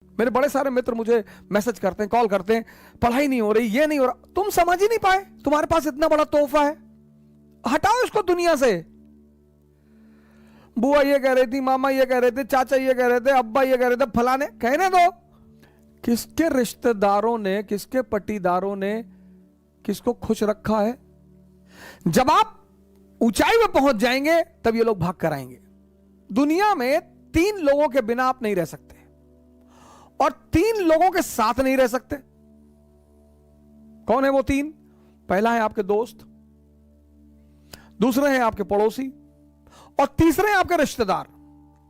मेरे बड़े सारे मित्र मुझे मैसेज करते हैं, कॉल करते हैं, पढ़ाई नहीं हो रही, ये नहीं हो रहा। तुम समझ ही नहीं पाए, तुम्हारे पास इतना बड़ा तोहफा है, हटाओ इसको दुनिया से। बुआ ये कह रही थी, मामा ये कह रहे थे, चाचा ये कह रहे थे, अब्बा ये कह रहे थे, फलाने कहने दो। किसके रिश्तेदारों ने, किसके पट्टीदारों ने किसको खुश रखा है? जब आप ऊंचाई में पहुंच जाएंगे तब ये लोग भाग कर आएंगे। दुनिया में 3 लोगों के बिना आप नहीं रह सकते और 3 लोगों के साथ नहीं रह सकते। कौन है वो 3? पहला है आपके दोस्त, दूसरे हैं आपके पड़ोसी और तीसरे हैं आपके रिश्तेदार।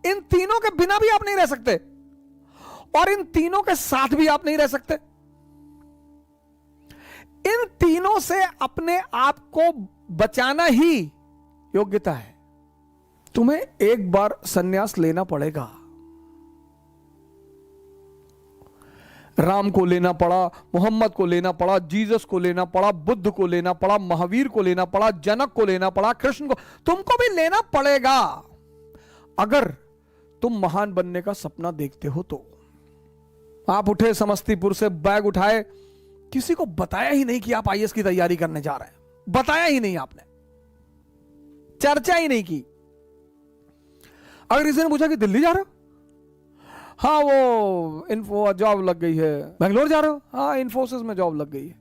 इन तीनों के बिना भी आप नहीं रह सकते और इन तीनों के साथ भी आप नहीं रह सकते। इन तीनों से अपने आप को बचाना ही योग्यता है। तुम्हें एक बार सन्यास लेना पड़ेगा। राम को लेना पड़ा, मोहम्मद को लेना पड़ा, जीसस को लेना पड़ा, बुद्ध को लेना पड़ा, महावीर को लेना पड़ा, जनक को लेना पड़ा, कृष्ण को, तुमको भी लेना पड़ेगा अगर तुम महान बनने का सपना देखते हो तो। आप उठे समस्तीपुर से, बैग उठाए, किसी को बताया ही नहीं कि आप आईएएस की तैयारी करने जा रहे हैं, बताया ही नहीं, आपने चर्चा ही नहीं की। अगर किसी ने पूछा कि दिल्ली जा रहे हो, हाँ वो इन्फो जॉब लग गई है। बेंगलोर जा रहे हो, हाँ इन्फोसिस में जॉब लग गई है।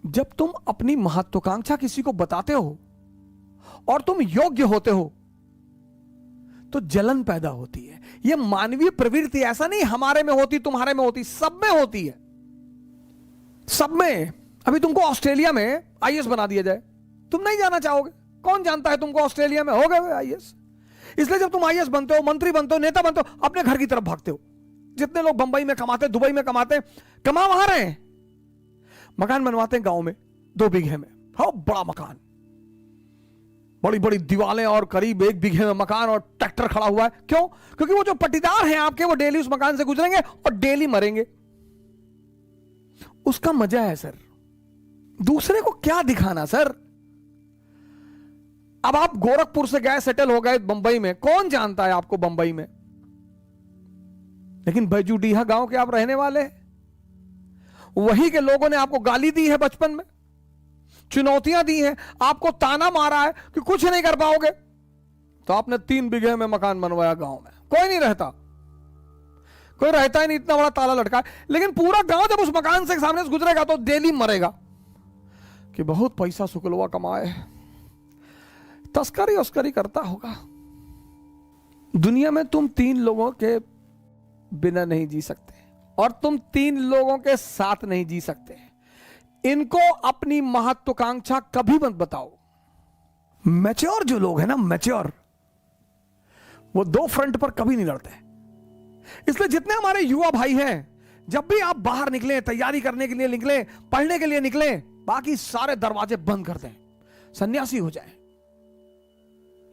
जब तुम अपनी महत्वाकांक्षा किसी को बताते हो और तुम योग्य होते हो तो जलन पैदा होती है। यह मानवीय प्रवृत्ति, ऐसा नहीं हमारे में होती, तुम्हारे में होती, सब में होती है, सब में। अभी तुमको ऑस्ट्रेलिया में आईएएस बना दिया जाए, तुम नहीं जाना चाहोगे। कौन जानता है तुमको ऑस्ट्रेलिया में हो गए आईएएस। इसलिए जब तुम आईएएस बनते हो, मंत्री बनते हो, नेता बनते हो, अपने घर की तरफ भागते हो। जितने लोग बंबई में कमाते, दुबई में कमाते, कमा वहां रहे हैं, मकान बनवाते हैं गांव में 2 बीघे में, हाँ बड़ा मकान, बड़ी बड़ी दीवारें और करीब 1 बीघे में मकान और ट्रैक्टर खड़ा हुआ है। क्यों? क्योंकि वो जो पट्टीदार हैं आपके, वो डेली उस मकान से गुजरेंगे और डेली मरेंगे। उसका मजा है सर। दूसरे को क्या दिखाना सर। अब आप गोरखपुर से गए, सेटल हो गए बंबई में, कौन जानता है आपको बंबई में, लेकिन बैजूडीहा गांव के आप रहने वाले हैं। वही के लोगों ने आपको गाली दी है बचपन में, चुनौतियां दी हैं, आपको ताना मारा है कि कुछ नहीं कर पाओगे, तो आपने 3 बीघे में मकान बनवाया गांव में। कोई नहीं रहता, कोई रहता ही नहीं, इतना बड़ा ताला लटका है। लेकिन पूरा गांव जब उस मकान से सामने से गुजरेगा तो डेली मरेगा कि बहुत पैसा शुक्लवा कमाए, तस्करी उस्करी करता होगा। दुनिया में तुम 3 लोगों के बिना नहीं जी सकते और तुम 3 लोगों के साथ नहीं जी सकते। इनको अपनी महत्वाकांक्षा कभी मत बताओ। मैच्योर जो लोग हैं ना, मैच्योर, वो 2 फ्रंट पर कभी नहीं लड़ते। इसलिए जितने हमारे युवा भाई हैं, जब भी आप बाहर निकलें, तैयारी करने के लिए निकलें, पढ़ने के लिए निकलें, बाकी सारे दरवाजे बंद कर दें, सन्यासी हो जाएं।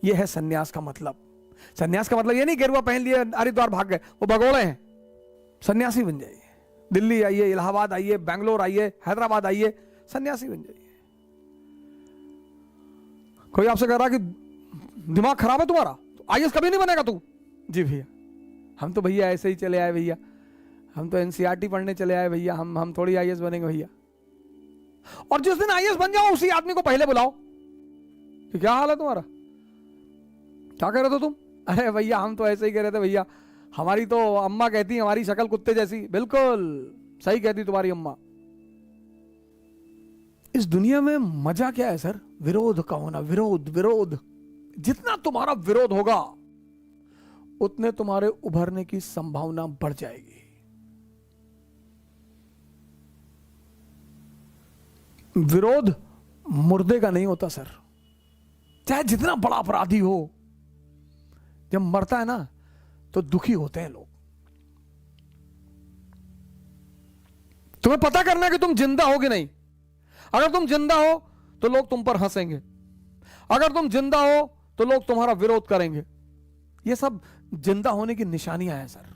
यह है सन्यास का मतलब। सन्यास का मतलब यह नहीं गेरुआ पहन लिए हरिद्वार भाग गए, वो भगोड़े हैं। सन्यासी बन जाइए। दिल्ली आइए, इलाहाबाद आइए, बैंगलोर आइए, हैदराबाद आइए, सन्यासी बन जाइए। कोई आपसे कह रहा कि दिमाग खराब है तुम्हारा, तो आईएएस कभी नहीं बनेगा तू। जी भैया, हम तो भैया ऐसे ही चले आए भैया, हम तो एनसीईआरटी पढ़ने चले आए भैया, हम थोड़ी आईएएस बनेंगे भैया। और जिस दिन आईएएस बन जाओ उसी आदमी को पहले बुलाओ कि क्या हाल है तुम्हारा, क्या कह रहे थे तुम। अरे भैया हम तो ऐसे ही कह रहे थे भैया, हमारी तो अम्मा कहती हमारी शक्ल कुत्ते जैसी। बिल्कुल सही कहती तुम्हारी अम्मा। इस दुनिया में मजा क्या है सर? विरोध का होना। विरोध विरोध, जितना तुम्हारा विरोध होगा उतने तुम्हारे उभरने की संभावना बढ़ जाएगी। विरोध मुर्दे का नहीं होता सर। चाहे जितना बड़ा अपराधी हो, जब मरता है ना तो दुखी होते हैं लोग। तुम्हें पता करना है कि तुम जिंदा हो कि नहीं। अगर तुम जिंदा हो तो लोग तुम पर हंसेंगे, अगर तुम जिंदा हो तो लोग तुम्हारा विरोध करेंगे। ये सब जिंदा होने की निशानियां हैं सर।